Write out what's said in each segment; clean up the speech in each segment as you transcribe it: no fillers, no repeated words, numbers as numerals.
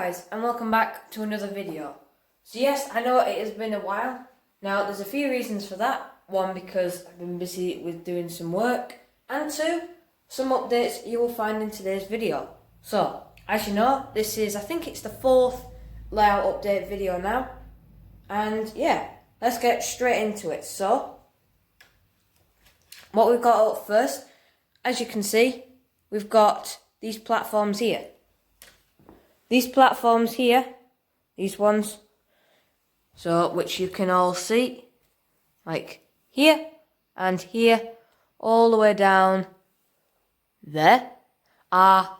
guys, and welcome back to another video. So yes, I know it has been a while. Now there's a few reasons for that. One, because I've been busy with doing some work, and two, some updates you will find in today's video. So, as you know, this is, I think it's the fourth layout update video now. And yeah, let's get straight into it. So, what we've got up first, as you can see, we've got these platforms here. These platforms here, these ones, so which you can all see, like here and here, all the way down there, are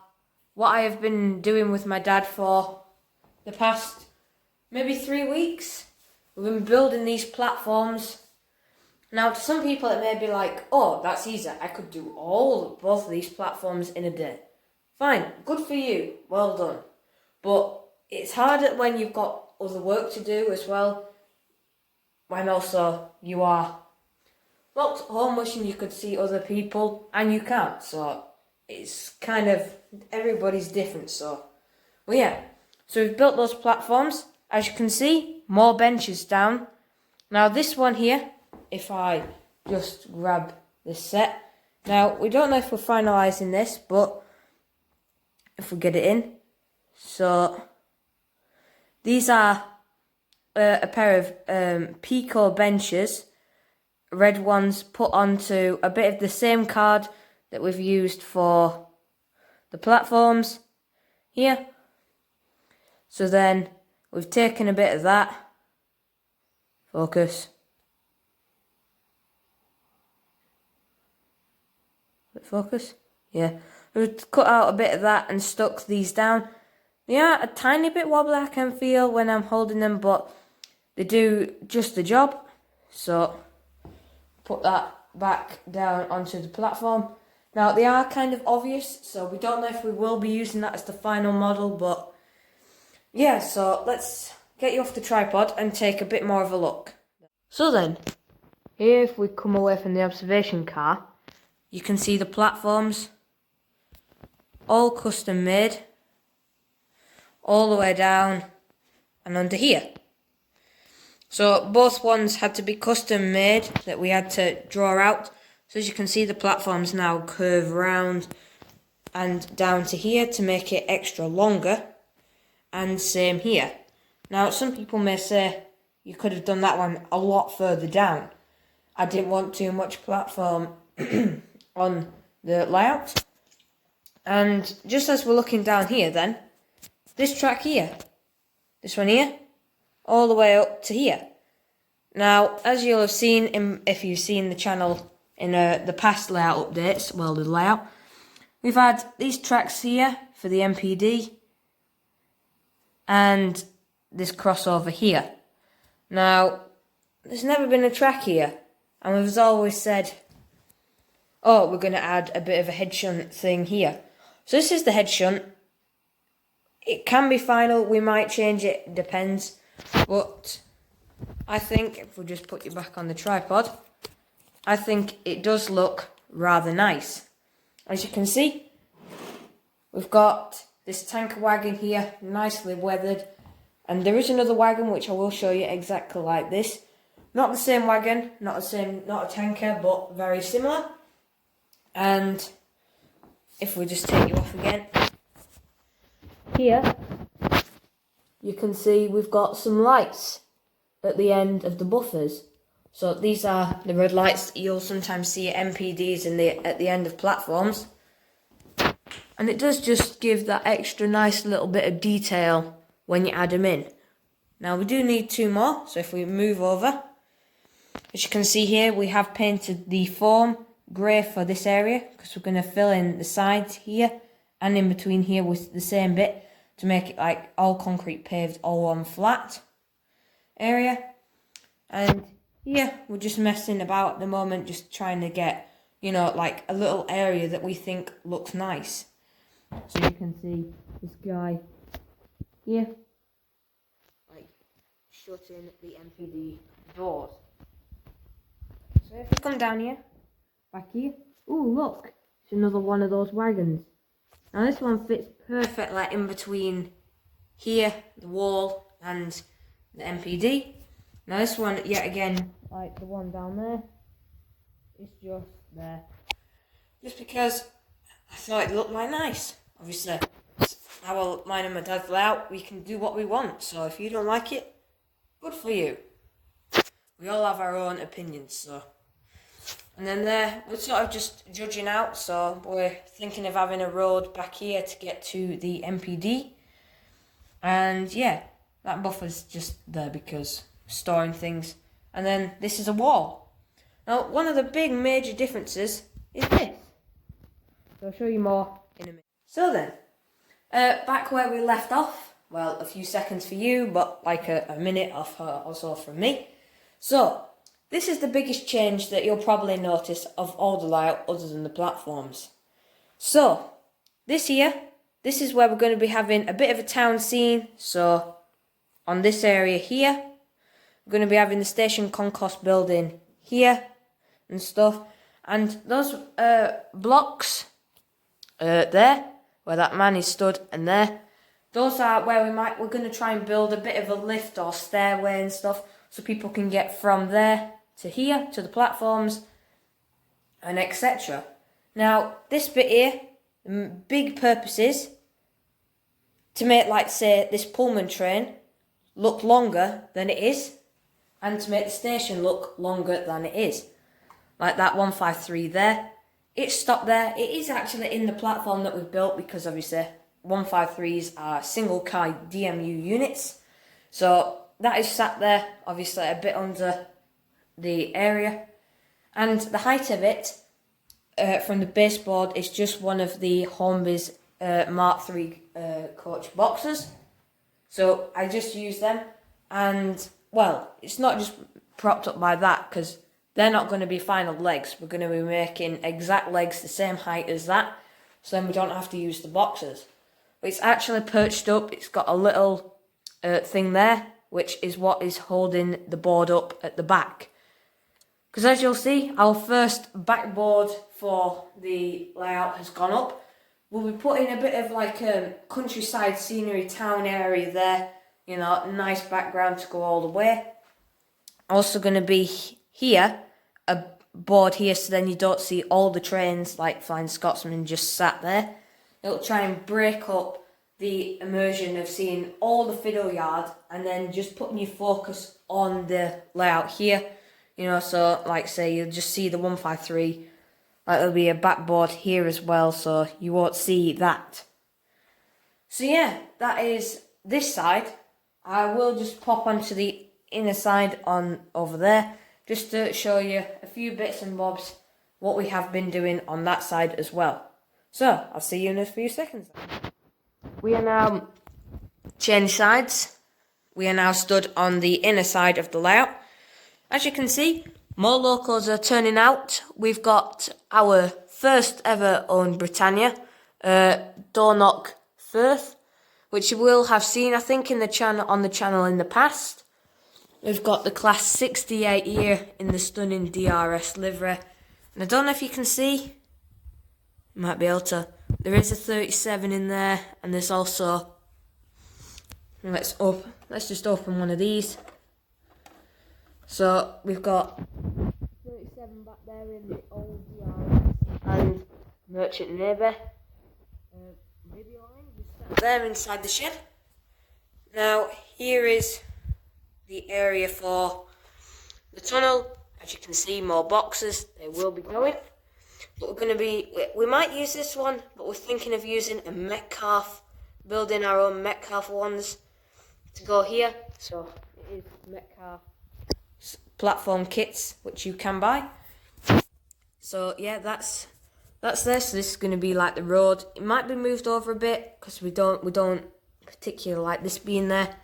what I have been doing with my dad for the past maybe 3 weeks. We've been building these platforms. Now, to some people it may be like, oh, that's easy, I could do both of these platforms in a day. Fine, good for you, well done. But it's harder when you've got other work to do as well, when also you are locked at home wishing you could see other people and you can't. So it's kind of, everybody's different. So, well, yeah. So we've built those platforms. As you can see, more benches down. Now this one here, if I just grab this set. Now, we don't know if we're finalising this, but if we get it in. So, these are a pair of Pico benches, red ones put onto a bit of the same card that we've used for the platforms here. So then, we've taken a bit of that, focus, yeah, we've cut out a bit of that and stuck these down. They are a tiny bit wobbly, I can feel when I'm holding them, but they do just the job. So, put that back down onto the platform. Now, they are kind of obvious, so we don't know if we will be using that as the final model, but yeah, so let's get you off the tripod and take a bit more of a look. So then, here if we come away from the observation car, you can see the platforms, all custom made, all the way down and under here. So both ones had to be custom made that we had to draw out. So as you can see, the platforms now curve round and down to here to make it extra longer, and same here. Now some people may say you could have done that one a lot further down. I didn't want too much platform on the layout. And just as we're looking down here then, this track here, this one here, all the way up to here. Now, as you'll have seen, if you've seen the channel in the past layout updates, well, the layout, we've had these tracks here for the MPD, and this crossover here. Now, there's never been a track here, and we've always said, oh, we're going to add a bit of a head shunt thing here. So this is the head shunt. It can be final, we might change it, depends. But I think, if we just put you back on the tripod, I think it does look rather nice. As you can see, we've got this tanker wagon here, nicely weathered. And there is another wagon which I will show you exactly like this. Not the same wagon, not a tanker, but very similar. And if we just take you off again, here you can see we've got some lights at the end of the buffers. So these are the red lights that you'll sometimes see at MPDs at the end of platforms. And it does just give that extra nice little bit of detail when you add them in. Now we do need two more, so if we move over, as you can see here, we have painted the foam grey for this area, because we're going to fill in the sides here and in between here with the same bit to make it like all concrete paved, all one flat area. And yeah, we're just messing about at the moment, just trying to get, you know, like a little area that we think looks nice. So you can see this guy here, like shutting the MPD doors. So if we come down here, back here, ooh, look, it's another one of those wagons. Now this one fits perfectly in between here, the wall, and the MPD. Now this one, yet again, like the one down there, is just there. Just because I thought it looked like nice. Obviously, mine and my dad's layout, we can do what we want. So if you don't like it, good for you. We all have our own opinions, so. And then there, we're sort of just judging out, so we're thinking of having a road back here to get to the MPD. And yeah, that buffer's just there because storing things. And then this is a wall. Now, one of the big major differences is this. So I'll show you more in a minute. So then, back where we left off, well, a few seconds for you, but like a minute off also from me. So, this is the biggest change that you'll probably notice of all the layout other than the platforms. So, this is where we're going to be having a bit of a town scene. So, on this area here, we're going to be having the station concourse building here and stuff. And those blocks there, where that man is stood, and there, those are where we're going to try and build a bit of a lift or stairway and stuff, so people can get from there to here, to the platforms, and etc. Now, this bit here, the big purpose is to make, like, say, this Pullman train look longer than it is, and to make the station look longer than it is. Like that 153 there. It's stopped there. It is actually in the platform that we've built because obviously 153s are single car DMU units. So that is sat there, obviously a bit under the area. And the height of it from the baseboard is just one of the Hornby's Mark III coach boxes. So I just use them. And, well, it's not just propped up by that because they're not going to be final legs. We're going to be making exact legs the same height as that. So then we don't have to use the boxes. But it's actually perched up. It's got a little thing there, which is what is holding the board up at the back. Because as you'll see, our first backboard for the layout has gone up. We'll be putting a bit of like a countryside scenery town area there. You know, nice background to go all the way. Also going to be here, a board here, so then you don't see all the trains like Flying Scotsman just sat there. It'll try and break up the immersion of seeing all the fiddle yard and then just putting your focus on the layout here. You know, so like say you'll just see the 153. Like there'll be a backboard here as well, so you won't see that. So yeah, that is this side. I will just pop onto the inner side on over there, just to show you a few bits and bobs what we have been doing on that side as well. So, I'll see you in a few seconds. We are now changed sides. We are now stood on the inner side of the layout. As you can see, more locals are turning out. We've got our first ever owned Britannia, Dornoch Firth, which you will have seen, I think, on the channel in the past. We've got the Class 68 here in the stunning DRS livery. And I don't know if you can see. You might be able to. There is a 37 in there. And there's also... Let's just open one of these. So we've got 37 back there in the old DRS and Merchant Navy. Video line just there inside the shed. Now here is the area for the tunnel. As you can see, more boxes. They will be going. But we might use this one, but we're thinking of using a Metcalfe, building our own Metcalfe ones to go here. So it is Metcalfe platform kits, which you can buy. So yeah, that's there. So this is going to be like the road. It might be moved over a bit because we don't particularly like this being there.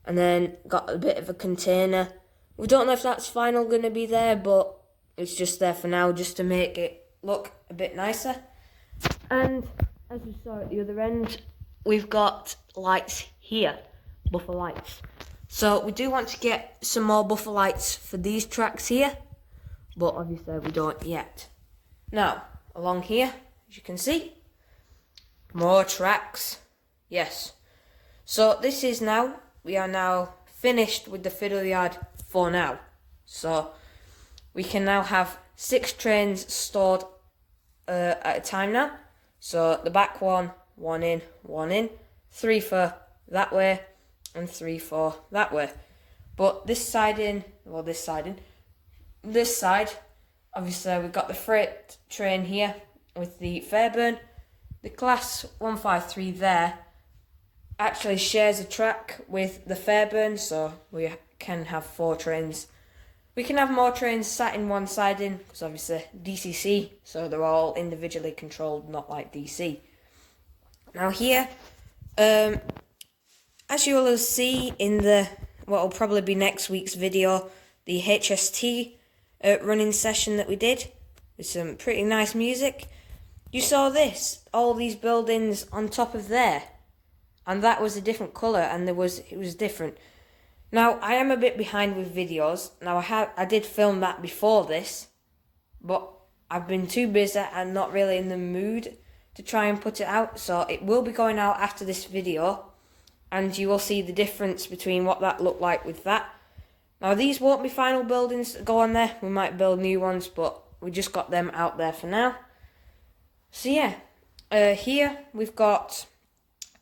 And then got a bit of a container. We don't know if that's final going to be there, but it's just there for now, just to make it look a bit nicer. And as we saw at the other end, we've got lights here, buffer lights. So we do want to get some more buffer lights for these tracks here, but obviously we don't yet. Now, along here, as you can see, more tracks. Yes. So this is now, we are now finished with the fiddle yard for now. So we can now have 6 trains stored at a time now. So the back one in, 3 for that way, and 3 for that way. But this side, obviously we've got the freight train here with the Fairburn. The class 153 there actually shares a track with the Fairburn, so we can have 4 trains. We can have more trains sat in one siding, because obviously DCC, so they're all individually controlled, not like DC. Now here, as you will see in what will probably be next week's video, the HST running session that we did, with some pretty nice music. You saw this, all these buildings on top of there, and that was a different colour, and it was different. Now, I am a bit behind with videos. Now, I did film that before this, but I've been too busy and not really in the mood to try and put it out, so it will be going out after this video, and you will see the difference between what that looked like with that. Now, these won't be final buildings that go on there. We might build new ones, but we just got them out there for now. So yeah, here we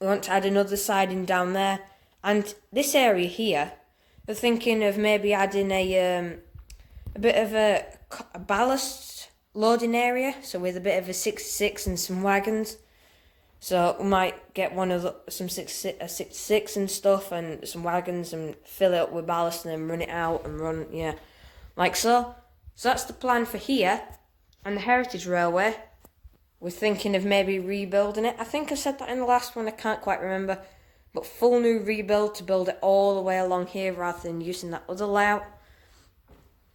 want to add another siding down there, and this area here, we're thinking of maybe adding a bit of a ballast loading area, so with a bit of a 66 and some wagons. So we might get some 66 and stuff, and some wagons, and fill it up with ballast, and then run it out and run, yeah, like so. So that's the plan for here. And the Heritage Railway, we're thinking of maybe rebuilding it. I think I said that in the last one, I can't quite remember. But full new rebuild to build it all the way along here rather than using that other layout.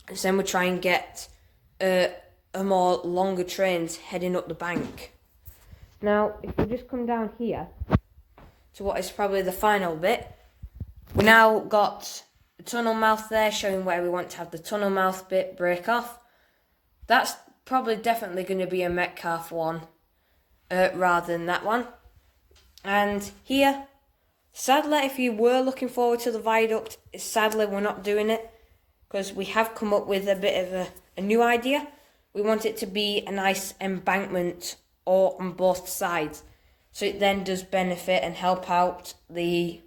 And then we'll try and get a more longer trains heading up the bank. Now, if we just come down here to what is probably the final bit, we now got the tunnel mouth there showing where we want to have the tunnel mouth bit break off. That's probably definitely going to be a Metcalfe one rather than that one. And here, sadly, if you were looking forward to the viaduct, sadly we're not doing it, because we have come up with a bit of a new idea. We want it to be a nice embankment all on both sides, so it then does benefit and help out the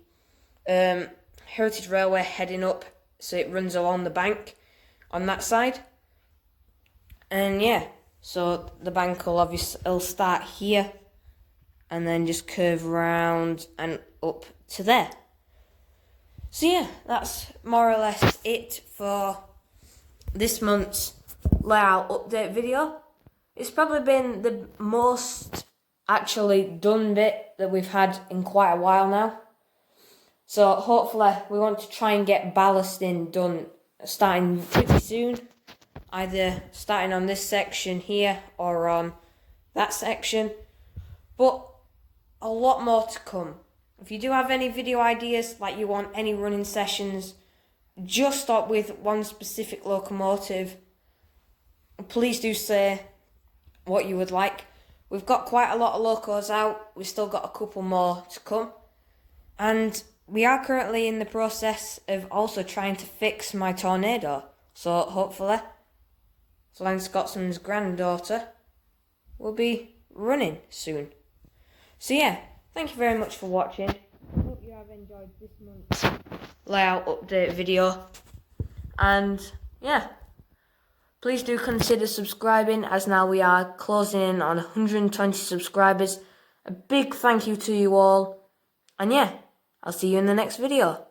Heritage Railway heading up, so it runs along the bank on that side. And yeah, so the bank will obviously start here and then just curve around and up to there. So yeah, that's more or less it for this month's layout update video. It's probably been the most actually done bit that we've had in quite a while now. So hopefully we want to try and get ballasting done starting pretty soon. Either starting on this section here or on that section. But a lot more to come. If you do have any video ideas, like you want any running sessions, just stop with one specific locomotive, please do say what you would like. We've got quite a lot of locos out. We've still got a couple more to come. And we are currently in the process of also trying to fix my Tornado. So hopefully, Lance Scotsman's granddaughter will be running soon. So yeah, thank you very much for watching. I hope you have enjoyed this month's layout update video. And yeah, please do consider subscribing, as now we are closing in on 120 subscribers. A big thank you to you all. And yeah, I'll see you in the next video.